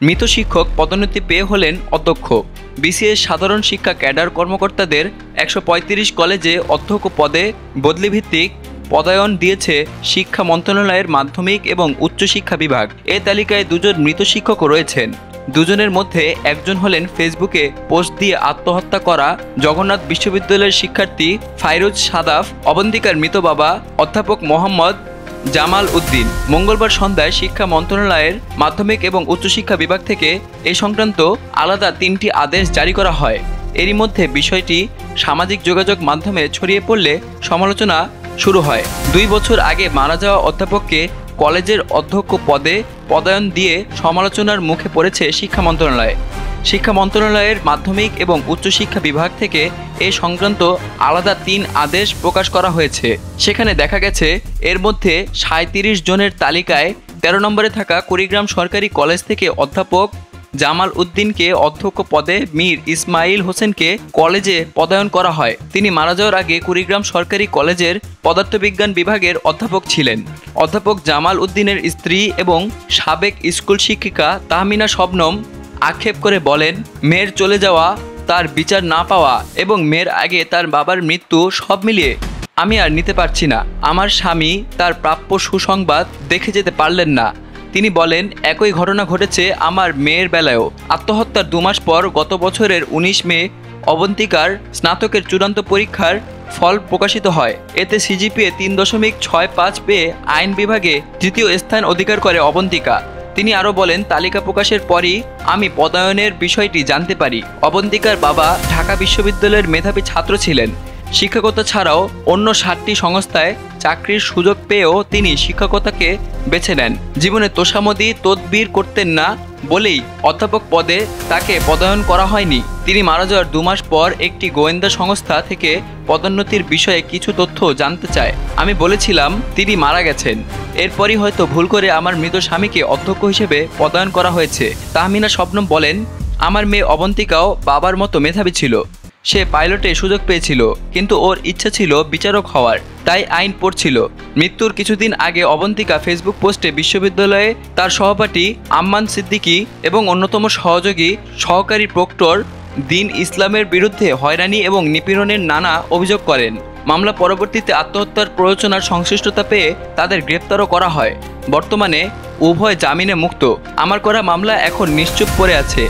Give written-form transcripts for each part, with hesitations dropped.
মৃত শিক্ষক পদোন্নতি পেয়ে হলেন অধ্যক্ষ। বিসিএস সাধারণ শিক্ষা ক্যাডার কর্মকর্তাদের ১৩৫ কলেজে অধ্যক্ষ পদে বদলিভিত্তিক পদায়ন দিয়েছে শিক্ষা মন্ত্রণালয়ের মাধ্যমিক এবং উচ্চশিক্ষা বিভাগ। এ তালিকায় দুজন মৃত শিক্ষকও রয়েছেন। দুজনের মধ্যে একজন হলেন ফেসবুকে পোস্ট দিয়ে আত্মহত্যা করা জগন্নাথ বিশ্ববিদ্যালয়ের শিক্ষার্থী ফাইরুজ সাদাফ। অবন্তিকার মৃত বাবা অধ্যাপক মোহাম্মদ জামাল উদ্দিন। মঙ্গলবার সন্ধ্যায় শিক্ষা মন্ত্রণালয়ের মাধ্যমিক এবং উচ্চশিক্ষা বিভাগ থেকে এ সংক্রান্ত আলাদা ৩টি আদেশ জারি করা হয়। এরই মধ্যে বিষয়টি সামাজিক যোগাযোগ মাধ্যমে ছড়িয়ে পড়লে সমালোচনা শুরু হয়। ২ বছর আগে মারা যাওয়া অধ্যাপককে কলেজের অধ্যক্ষ পদে পদায়ন দিয়ে সমালোচনার মুখে পড়েছে শিক্ষা মন্ত্রণালয়। শিক্ষা মন্ত্রণালয়ের মাধ্যমিক এবং উচ্চশিক্ষা বিভাগ থেকে এ সংক্রান্ত আলাদা ৩ আদেশ প্রকাশ করা হয়েছে। সেখানে দেখা গেছে এর মধ্যে ৩৭ জনের তালিকায় ১৩ নম্বরে থাকা কুড়িগ্রাম সরকারি কলেজ থেকে অধ্যাপক জামাল উদ্দিনকে অধ্যক্ষ পদে মীর ইসমাইল হোসেনকে কলেজে পদায়ন করা হয়। তিনি মারা যাওয়ার আগে কুড়িগ্রাম সরকারি কলেজের পদার্থবিজ্ঞান বিভাগের অধ্যাপক ছিলেন। অধ্যাপক জামাল উদ্দিনের স্ত্রী এবং সাবেক স্কুল শিক্ষিকা তাহমিনা শবনম আক্ষেপ করে বলেন, মেয়ের চলে যাওয়া, তার বিচার না পাওয়া এবং মেয়ের আগে তার বাবার মৃত্যু সব মিলিয়ে আমি আর নিতে পারছি না। আমার স্বামী তার প্রাপ্য সুসংবাদ দেখে যেতে পারলেন না। তিনি বলেন, একই ঘটনা ঘটেছে আমার মেয়ের বেলায়ও। আত্মহত্যার ২ মাস পর গত বছরের ১৯ মে অবন্তিকার স্নাতকের চূড়ান্ত পরীক্ষার ফল প্রকাশিত হয়। এতে সিজিপিএ ৩.৬৫ পেয়ে আইন বিভাগে ৩য় স্থান অধিকার করে অবন্তিকা। তিনি আরও বলেন, তালিকা প্রকাশের পরই আমি পদায়নের বিষয়টি জানতে পারি। অবন্তিকার বাবা ঢাকা বিশ্ববিদ্যালয়ের মেধাবী ছাত্র ছিলেন। শিক্ষকতা ছাড়াও অন্য ৭টি সংস্থায় চাকরির সুযোগ পেয়েও তিনি শিক্ষকতাকে বেছে নেন। জীবনে তোষামোদী তদবির করতেন না বলেই অধ্যাপক পদে তাকে পদায়ন করা হয়নি। তিনি মারা যাওয়ার ২ মাস পর একটি গোয়েন্দা সংস্থা থেকে পদোন্নতির বিষয়ে কিছু তথ্য জানতে চায়। আমি বলেছিলাম তিনি মারা গেছেন, এরপরই হয়তো ভুল করে আমার মৃত স্বামীকে অধ্যক্ষ হিসেবে পদায়ন করা হয়েছে। তাহমিনা শবনম বলেন, আমার মেয়ে অবন্তিকাও বাবার মতো মেধাবী ছিল। সে পাইলটে সুযোগ পেয়েছিল, কিন্তু ওর ইচ্ছা ছিল বিচারক হওয়ার, তাই আইন পড়ছিল। মৃত্যুর কিছুদিন আগে অবন্তিকা ফেসবুক পোস্টে বিশ্ববিদ্যালয়ে তার সহপাঠী আম্মান সিদ্দিকী এবং অন্যতম সহযোগী সহকারী প্রক্টর দিন ইসলামের বিরুদ্ধে হয়রানি এবং নিপীড়নের নানা অভিযোগ করেন। মামলা পরবর্তীতে আত্মহত্যার প্ররোচনার সংশ্লিষ্টতা পেয়ে তাদের গ্রেপ্তারও করা হয়। বর্তমানে উভয় জামিনে মুক্ত। আমার করা মামলা এখন নিশ্চুপ পড়ে আছে।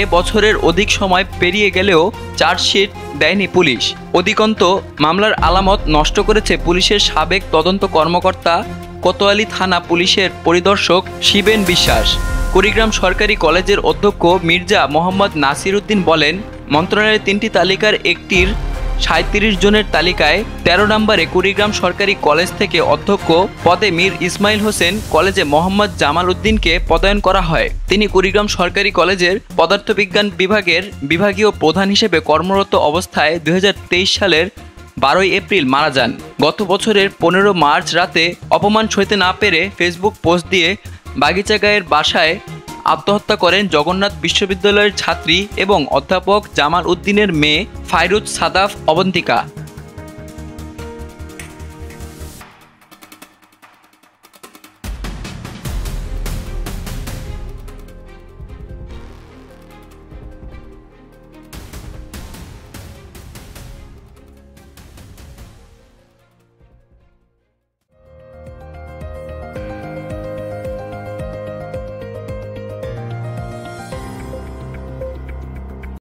এ বছরের অধিক সময় পেরিয়ে গেলেও চার্জশিট দেয়নি পুলিশ। অধিকন্ত মামলার আলামত নষ্ট করেছে পুলিশের সাবেক তদন্ত কর্মকর্তা কোতোয়ালি থানা পুলিশের পরিদর্শক শিবেন বিশ্বাস। কুড়িগ্রাম সরকারি কলেজের অধ্যক্ষ মির্জা মোহাম্মদ নাসির উদ্দিন বলেন, মন্ত্রণালয়ের ৩টি তালিকার একটির ৩৭ জনের তালিকায় ১৩ নম্বরে কুড়িগ্রাম সরকারি কলেজ থেকে অধ্যক্ষ পদে মীর ইসমাইল হোসেন কলেজে মোহাম্মদ জামাল উদ্দিনকে পদায়ন করা হয়। তিনি কুড়িগ্রাম সরকারি কলেজের পদার্থবিজ্ঞান বিভাগের বিভাগীয় প্রধান হিসেবে কর্মরত অবস্থায় ২০২৩ সালের ১২ এপ্রিল মারা যান। গত বছরের ১৫ মার্চ রাতে অপমান সইতে না পেরে ফেসবুক পোস্ট দিয়ে বাগিচাগাঁয়ের বাসায় আত্মহত্যা করেন জগন্নাথ বিশ্ববিদ্যালয়ের ছাত্রী এবং অধ্যাপক জামাল উদ্দিনের মেয়ে ফাইরুজ সাদাফ অবন্তিকা।